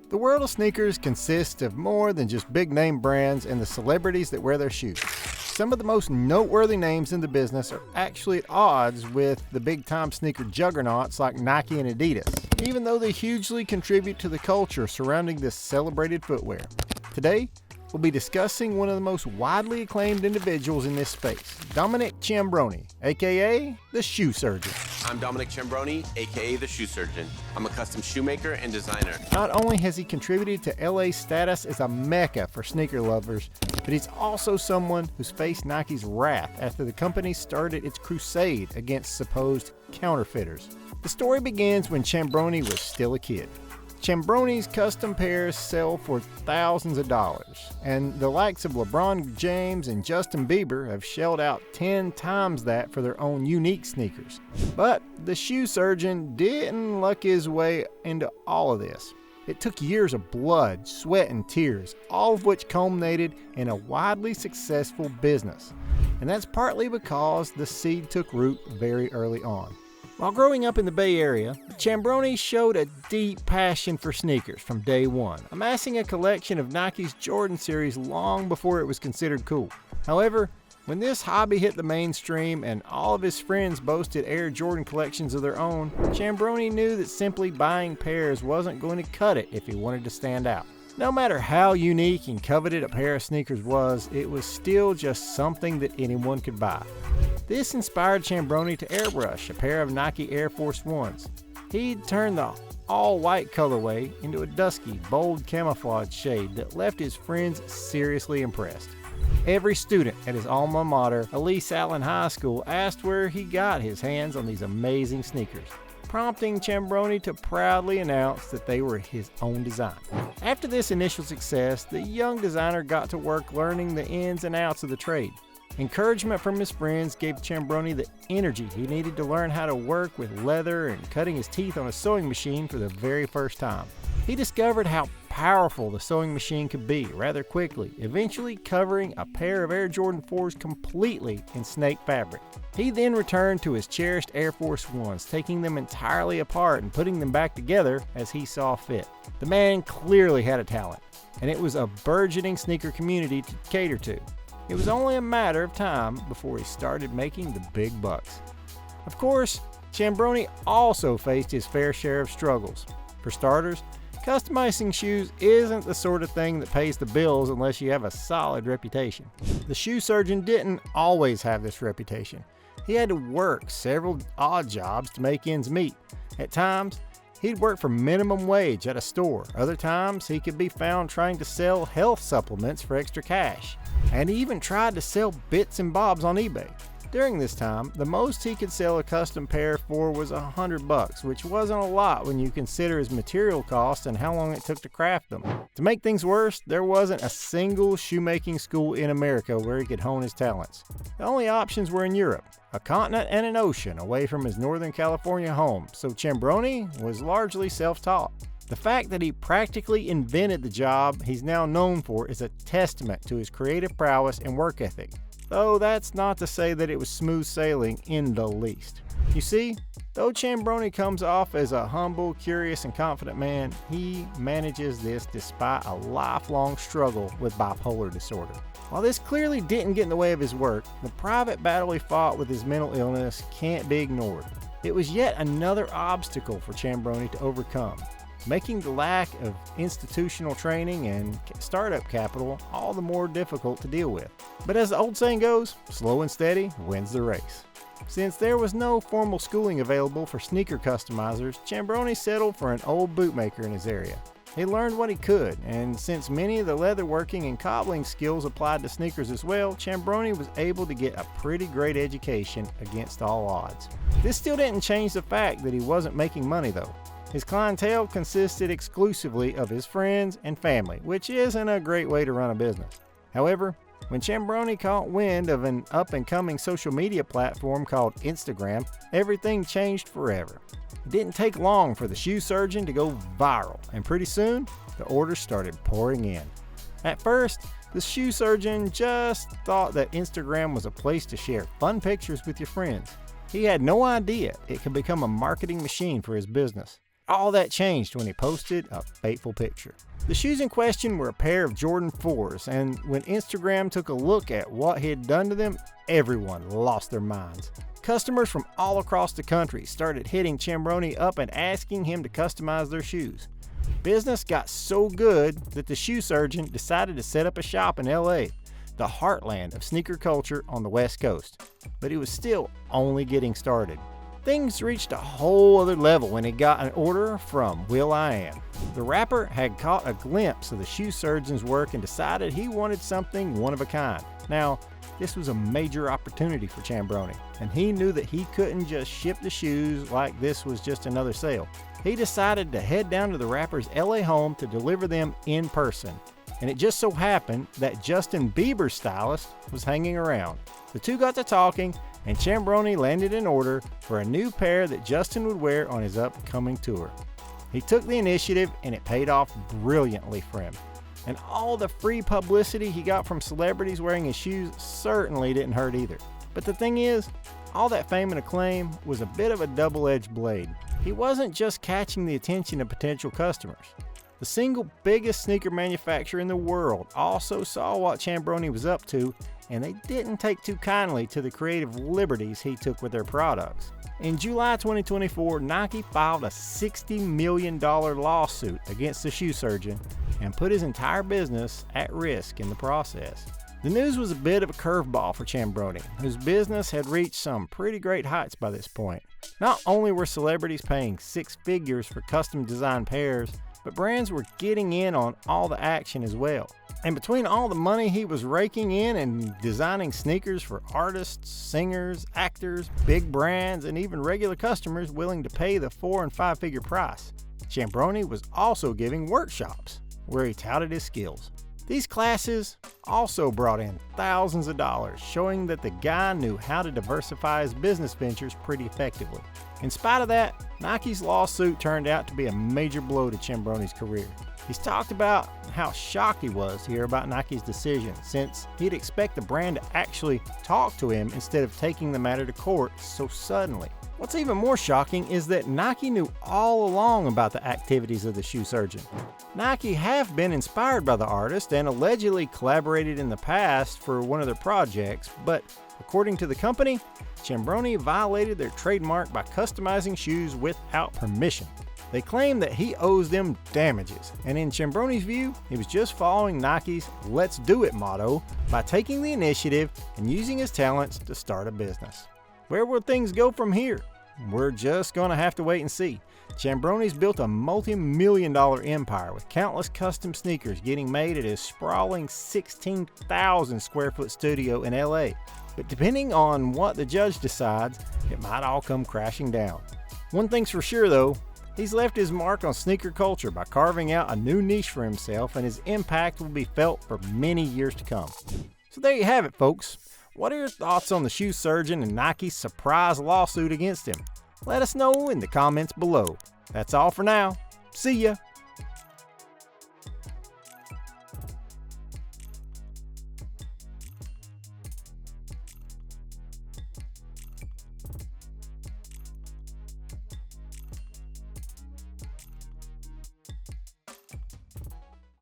The world of sneakers consists of more than just big name brands and the celebrities that wear their shoes. Some of the most noteworthy names in the business are actually at odds with the big-time sneaker juggernauts like Nike and Adidas, even though they hugely contribute to the culture surrounding this celebrated footwear. Today, we'll be discussing one of the most widely acclaimed individuals in this space, Dominic Ciambroni, aka the Shoe Surgeon. I'm Dominic Ciambroni, aka the Shoe Surgeon. I'm a custom shoemaker and designer. Not only has he contributed to LA's status as a mecca for sneaker lovers, but he's also someone who's faced Nike's wrath after the company started its crusade against supposed counterfeiters. The story begins when Ciambroni was still a kid. Ciambroni's custom pairs sell for thousands of dollars, and the likes of LeBron James and Justin Bieber have shelled out 10 times that for their own unique sneakers. But the Shoe Surgeon didn't luck his way into all of this. It took years of blood, sweat, and tears, all of which culminated in a widely successful business. And that's partly because the seed took root very early on. While growing up in the Bay Area, Ciambroni showed a deep passion for sneakers from day one, amassing a collection of Nike's Jordan series long before it was considered cool. However, when this hobby hit the mainstream and all of his friends boasted Air Jordan collections of their own, Ciambroni knew that simply buying pairs wasn't going to cut it if he wanted to stand out. No matter how unique and coveted a pair of sneakers was, it was still just something that anyone could buy. This inspired Ciambroni to airbrush a pair of Nike Air Force Ones. He'd turned the all-white colorway into a dusky, bold camouflage shade that left his friends seriously impressed. Every student at his alma mater, Elise Allen High School, asked where he got his hands on these amazing sneakers, prompting Ciambroni to proudly announce that they were his own design. After this initial success, the young designer got to work learning the ins and outs of the trade. Encouragement from his friends gave Ciambroni the energy he needed to learn how to work with leather and cutting his teeth on a sewing machine for the very first time. He discovered how powerful the sewing machine could be rather quickly, eventually covering a pair of Air Jordan 4s completely in snake fabric. He then returned to his cherished Air Force Ones, taking them entirely apart and putting them back together as he saw fit. The man clearly had a talent, and it was a burgeoning sneaker community to cater to. It was only a matter of time before he started making the big bucks. Of course, Ciambroni also faced his fair share of struggles. For starters, customizing shoes isn't the sort of thing that pays the bills unless you have a solid reputation. The Shoe Surgeon didn't always have this reputation. He had to work several odd jobs to make ends meet. At times, he'd work for minimum wage at a store. Other times, he could be found trying to sell health supplements for extra cash. And he even tried to sell bits and bobs on eBay. During this time, the most he could sell a custom pair for was $100, which wasn't a lot when you consider his material costs and how long it took to craft them. To make things worse, there wasn't a single shoemaking school in America where he could hone his talents. The only options were in Europe, a continent and an ocean away from his Northern California home, so Ciambroni was largely self-taught. The fact that he practically invented the job he's now known for is a testament to his creative prowess and work ethic. Though that's not to say that it was smooth sailing in the least. You see, though Ciambroni comes off as a humble, curious, and confident man, he manages this despite a lifelong struggle with bipolar disorder. While this clearly didn't get in the way of his work, the private battle he fought with his mental illness can't be ignored. It was yet another obstacle for Ciambroni to overcome, making the lack of institutional training and startup capital all the more difficult to deal with. But as the old saying goes, slow and steady wins the race. Since there was no formal schooling available for sneaker customizers, Ciambroni settled for an old bootmaker in his area. He learned what he could, and since many of the leatherworking and cobbling skills applied to sneakers as well, Ciambroni was able to get a pretty great education against all odds. This still didn't change the fact that he wasn't making money though. His clientele consisted exclusively of his friends and family, which isn't a great way to run a business. However, when Ciambroni caught wind of an up-and-coming social media platform called Instagram, everything changed forever. It didn't take long for the Shoe Surgeon to go viral, and pretty soon, the orders started pouring in. At first, the Shoe Surgeon just thought that Instagram was a place to share fun pictures with your friends. He had no idea it could become a marketing machine for his business. all that changed when he posted a fateful picture. The shoes in question were a pair of Jordan 4s, and when Instagram took a look at what he had done to them, everyone lost their minds. Customers from all across the country started hitting Ciambrone up and asking him to customize their shoes. Business got so good that the shoe surgeon decided to set up a shop in LA, the heartland of sneaker culture on the West Coast. But he was still only getting started. Things reached a whole other level when he got an order from will.i.am. The rapper had caught a glimpse of the shoe surgeon's work and decided he wanted something one of a kind. Now, this was a major opportunity for Ciambrone, and he knew that he couldn't just ship the shoes like this was just another sale. He decided to head down to the rapper's LA home to deliver them in person. And it just so happened that Justin Bieber's stylist was hanging around. The two got to talking, and Ciambrone landed an order for a new pair that Justin would wear on his upcoming tour. He took the initiative, and it paid off brilliantly for him. And all the free publicity he got from celebrities wearing his shoes certainly didn't hurt either. But the thing is, all that fame and acclaim was a bit of a double-edged blade. He wasn't just catching the attention of potential customers. The single biggest sneaker manufacturer in the world also saw what Ciambrone was up to, and they didn't take too kindly to the creative liberties he took with their products. In July 2024, Nike filed a $60 million lawsuit against the shoe surgeon and put his entire business at risk in the process. The news was a bit of a curveball for Ciambrone, whose business had reached some pretty great heights by this point. Not only were celebrities paying six figures for custom designed pairs, but brands were getting in on all the action as well. And between all the money he was raking in and designing sneakers for artists, singers, actors, big brands, and even regular customers willing to pay the 4- and 5-figure price, Ciambrone was also giving workshops where he touted his skills. These classes also brought in thousands of dollars, showing that the guy knew how to diversify his business ventures pretty effectively. In spite of that, Nike's lawsuit turned out to be a major blow to Ciambrone's career. He's talked about how shocked he was to hear about Nike's decision, since he'd expect the brand to actually talk to him instead of taking the matter to court so suddenly. What's even more shocking is that Nike knew all along about the activities of the shoe surgeon. Nike have been inspired by the artist and allegedly collaborated in the past for one of their projects, but according to the company, Ciambrone violated their trademark by customizing shoes without permission. They claim that he owes them damages, and in Ciambrone's view, he was just following Nike's "Let's Do It" motto by taking the initiative and using his talents to start a business. Where will things go from here? We're just going to have to wait and see. Ciambrone's built a multi-million-dollar empire with countless custom sneakers getting made at his sprawling 16,000 square foot studio in LA. But depending on what the judge decides, it might all come crashing down. One thing's for sure though, he's left his mark on sneaker culture by carving out a new niche for himself, and his impact will be felt for many years to come. So there you have it, folks. What are your thoughts on the shoe surgeon and Nike's surprise lawsuit against him? Let us know in the comments below. That's all for now. See ya!